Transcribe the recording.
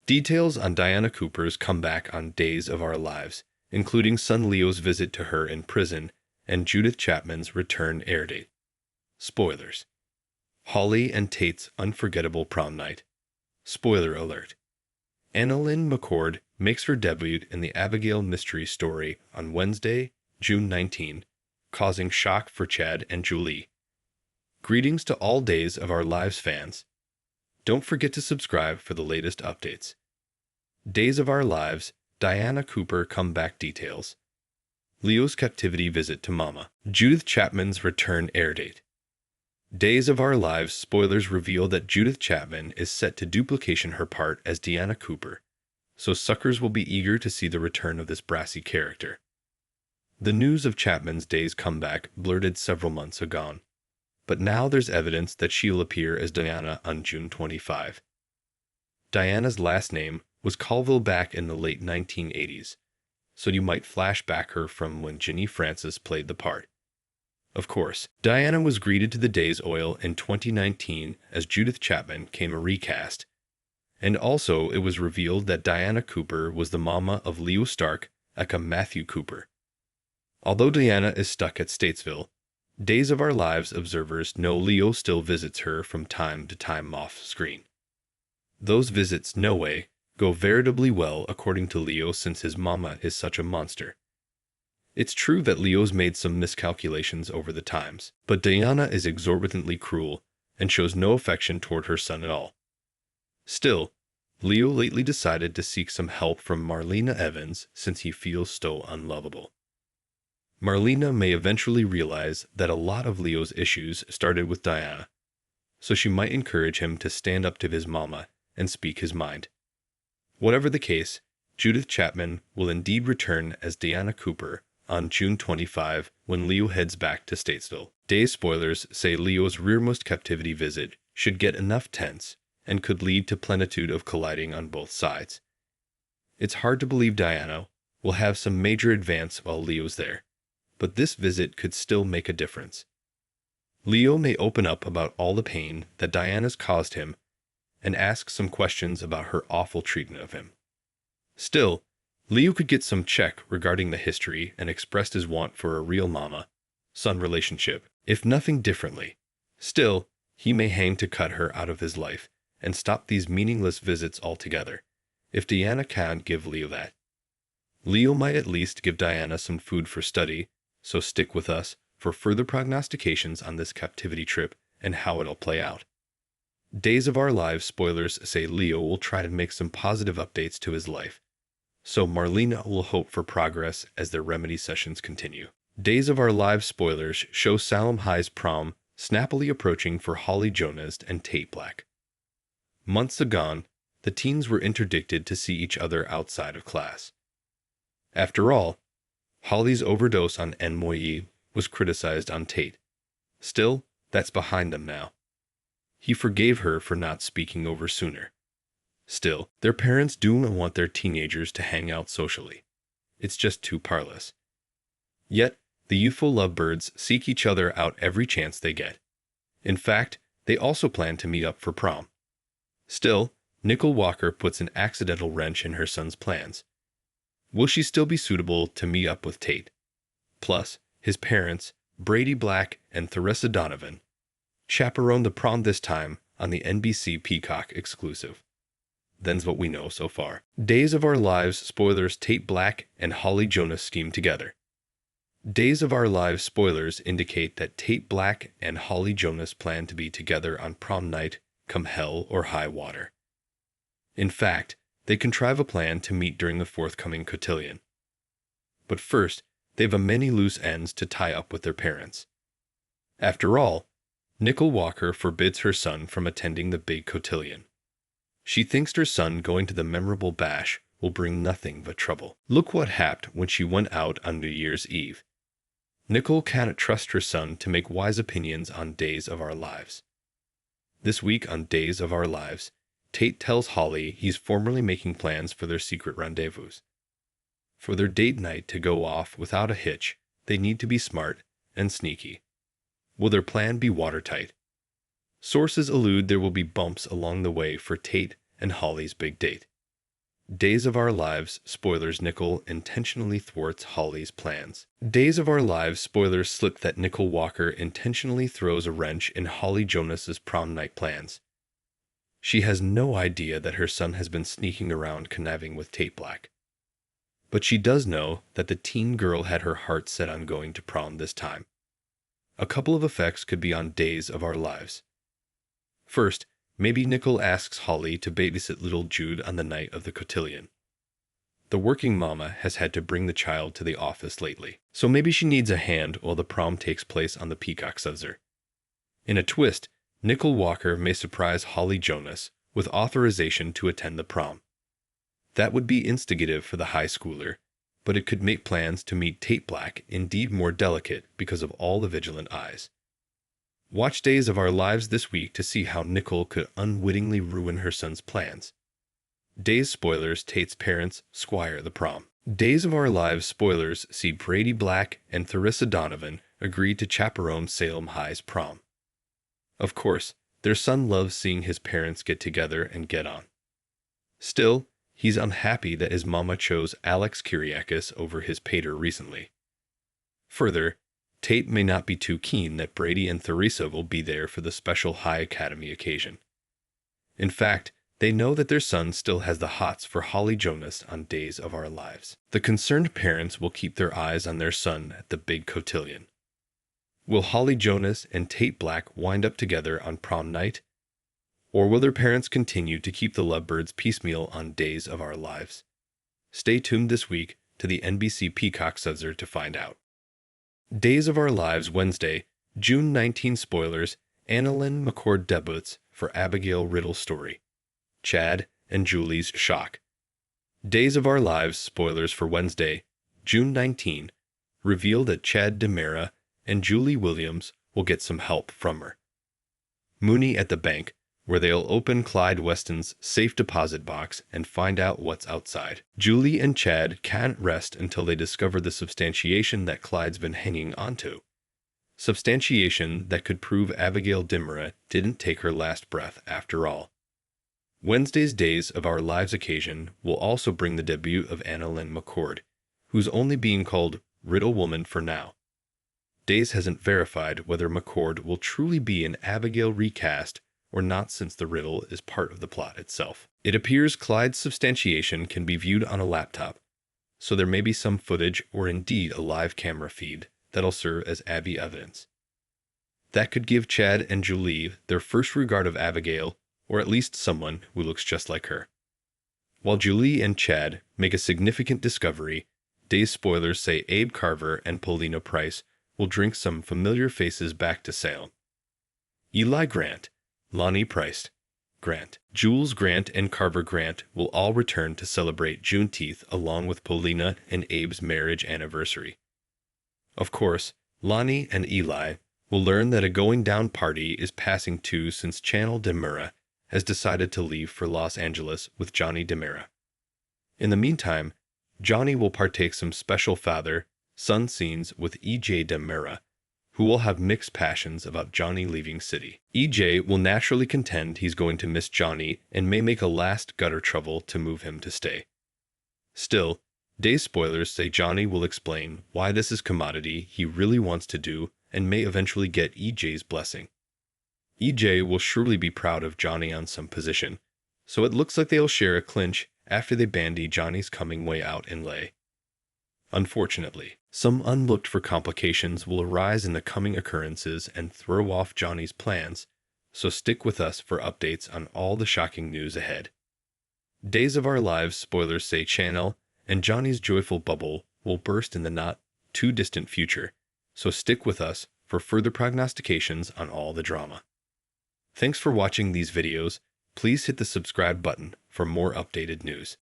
Details on Diana Cooper's comeback on Days of Our Lives, including son Leo's visit to her in prison and Judith Chapman's return air date. Spoilers. Holly and Tate's unforgettable prom night. Spoiler alert. Annalyn McCord makes her debut in the Abigail mystery story on Wednesday, June 19, causing shock for Chad and Julie. Greetings to all Days of Our Lives fans. Don't forget to subscribe for the latest updates. Days of Our Lives, Diana Cooper comeback details. Leo's captivity visit to Mama. Judith Chapman's return air date. Days of Our Lives spoilers reveal that Judith Chapman is set to duplication her part as Diana Cooper, so suckers will be eager to see the return of this brassy character. The news of Chapman's Days comeback blurted several months ago, but now there's evidence that she'll appear as Diana on June 25. Diana's last name was Colville back in the late 1980s, so you might flash back her from when Ginny Francis played the part. Of course, Diana was greeted to the Days oil in 2019 as Judith Chapman came a recast, and also it was revealed that Diana Cooper was the mama of Leo Stark, aka Matthew Cooper. Although Diana is stuck at Statesville, Days of Our Lives observers know Leo still visits her from time to time off screen. Those visits, no way, go veritably well according to Leo since his mama is such a monster. It's true that Leo's made some miscalculations over the times, but Diana is exorbitantly cruel and shows no affection toward her son at all. Still, Leo lately decided to seek some help from Marlena Evans since he feels so unlovable. Marlena may eventually realize that a lot of Leo's issues started with Diana, so she might encourage him to stand up to his mama and speak his mind. Whatever the case, Judith Chapman will indeed return as Diana Cooper on June 25 when Leo heads back to Statesville. Days spoilers say Leo's rearmost captivity visit should get enough tense and could lead to plenitude of colliding on both sides. It's hard to believe Diana will have some major advance while Leo's there, but this visit could still make a difference. Leo may open up about all the pain that Diana's caused him and ask some questions about her awful treatment of him. Still, Leo could get some check regarding the history and expressed his want for a real mama-son relationship, if nothing differently. Still, he may hang to cut her out of his life and stop these meaningless visits altogether, if Diana can't give Leo that. Leo might at least give Diana some food for study, so stick with us for further prognostications on this captivity trip and how it'll play out. Days of Our Lives spoilers say Leo will try to make some positive updates to his life, so Marlena will hope for progress as their remedy sessions continue. Days of Our Lives spoilers show Salem High's prom snappily approaching for Holly Jonas and Tate Black. Months ago, the teens were interdicted to see each other outside of class. After all, Holly's overdose on NMOE was criticized on Tate. Still, that's behind them now. He forgave her for not speaking over sooner. Still, their parents do want their teenagers to hang out socially. It's just too parlous. Yet, the youthful lovebirds seek each other out every chance they get. In fact, they also plan to meet up for prom. Still, Nicole Walker puts an accidental wrench in her son's plans. Will she still be suitable to meet up with Tate? Plus, his parents, Brady Black and Theresa Donovan, chaperone the prom this time on the NBC Peacock exclusive. Then's what we know so far. Days of Our Lives spoilers Tate Black and Holly Jonas scheme together. Days of Our Lives spoilers indicate that Tate Black and Holly Jonas plan to be together on prom night come hell or high water. In fact, they contrive a plan to meet during the forthcoming cotillion. But first, they've a many loose ends to tie up with their parents. After all, Nicole Walker forbids her son from attending the big cotillion. She thinks her son going to the memorable bash will bring nothing but trouble. Look what happened when she went out on New Year's Eve. Nicole cannot trust her son to make wise opinions on Days of Our Lives. This week on Days of Our Lives, Tate tells Holly he's formally making plans for their secret rendezvous. For their date night to go off without a hitch, they need to be smart and sneaky. Will their plan be watertight? Sources allude there will be bumps along the way for Tate and Holly's big date. Days of Our Lives spoilers Nicole intentionally thwarts Holly's plans. Days of Our Lives spoilers slip that Nicole Walker intentionally throws a wrench in Holly Jonas's prom night plans. She has no idea that her son has been sneaking around conniving with Tate Black. But she does know that the teen girl had her heart set on going to prom this time. A couple of effects could be on Days of Our Lives. First, maybe Nicole asks Holly to babysit little Jude on the night of the cotillion. The working mama has had to bring the child to the office lately, so maybe she needs a hand while the prom takes place on the Peacock Subzer. In a twist, Nicole Walker may surprise Holly Jonas with authorization to attend the prom. That would be instigative for the high schooler, but it could make plans to meet Tate Black indeed more delicate because of all the vigilant eyes. Watch Days of Our Lives this week to see how Nicole could unwittingly ruin her son's plans. Days spoilers Tate's parents squire the prom. Days of Our Lives spoilers see Brady Black and Theresa Donovan agree to chaperone Salem High's prom. Of course, their son loves seeing his parents get together and get on. Still, he's unhappy that his mama chose Alex Kyriakis over his pater recently. Further, Tate may not be too keen that Brady and Theresa will be there for the special High Academy occasion. In fact, they know that their son still has the hots for Holly Jonas on Days of Our Lives. The concerned parents will keep their eyes on their son at the big cotillion. Will Holly Jonas and Tate Black wind up together on prom night? Or will their parents continue to keep the lovebirds piecemeal on Days of Our Lives? Stay tuned this week to the NBC Peacock Subzer to find out. Days of Our Lives Wednesday, June 19 spoilers, Annalyn McCord debuts for Abigail Riddle's story. Chad and Julie's shock. Days of Our Lives spoilers for Wednesday, June 19, reveal that Chad DiMera and Julie Williams will get some help from her. Mooney at the bank, where they'll open Clyde Weston's safe deposit box and find out what's outside. Julie and Chad can't rest until they discover the substantiation that Clyde's been hanging onto. Substantiation that could prove Abigail DiMera didn't take her last breath after all. Wednesday's Days of Our Lives occasion will also bring the debut of Annalyn McCord, who's only being called Riddle Woman for now. Days hasn't verified whether McCord will truly be an Abigail recast or not, since the riddle is part of the plot itself. It appears Clyde's substantiation can be viewed on a laptop, so there may be some footage or indeed a live camera feed that'll serve as Abby evidence. That could give Chad and Julie their first regard of Abigail, or at least someone who looks just like her. While Julie and Chad make a significant discovery, Days spoilers say Abe Carver and Paulina Price will drink some familiar faces back to Salem. Eli Grant, Lonnie Price, Grant, Jules Grant, and Carver Grant will all return to celebrate Juneteenth along with Paulina and Abe's marriage anniversary. Of course, Lonnie and Eli will learn that a going down party is passing too, since Chanel DiMera has decided to leave for Los Angeles with Johnny DiMera. In the meantime, Johnny will partake some special father-son scenes with E.J. DiMera, who will have mixed passions about Johnny leaving city. E.J. will naturally contend he's going to miss Johnny and may make a last gutter trouble to move him to stay. Still, Days spoilers say Johnny will explain why this is commodity he really wants to do and may eventually get E.J.'s blessing. E.J. will surely be proud of Johnny on some position, so it looks like they'll share a clinch after they bandy Johnny's coming way out in lay. Unfortunately, some unlooked-for complications will arise in the coming occurrences and throw off Johnny's plans, so stick with us for updates on all the shocking news ahead. Days of Our Lives spoilers say Chanel and Johnny's joyful bubble will burst in the not-too-distant future, so stick with us for further prognostications on all the drama. Thanks for watching these videos. Please hit the subscribe button for more updated news.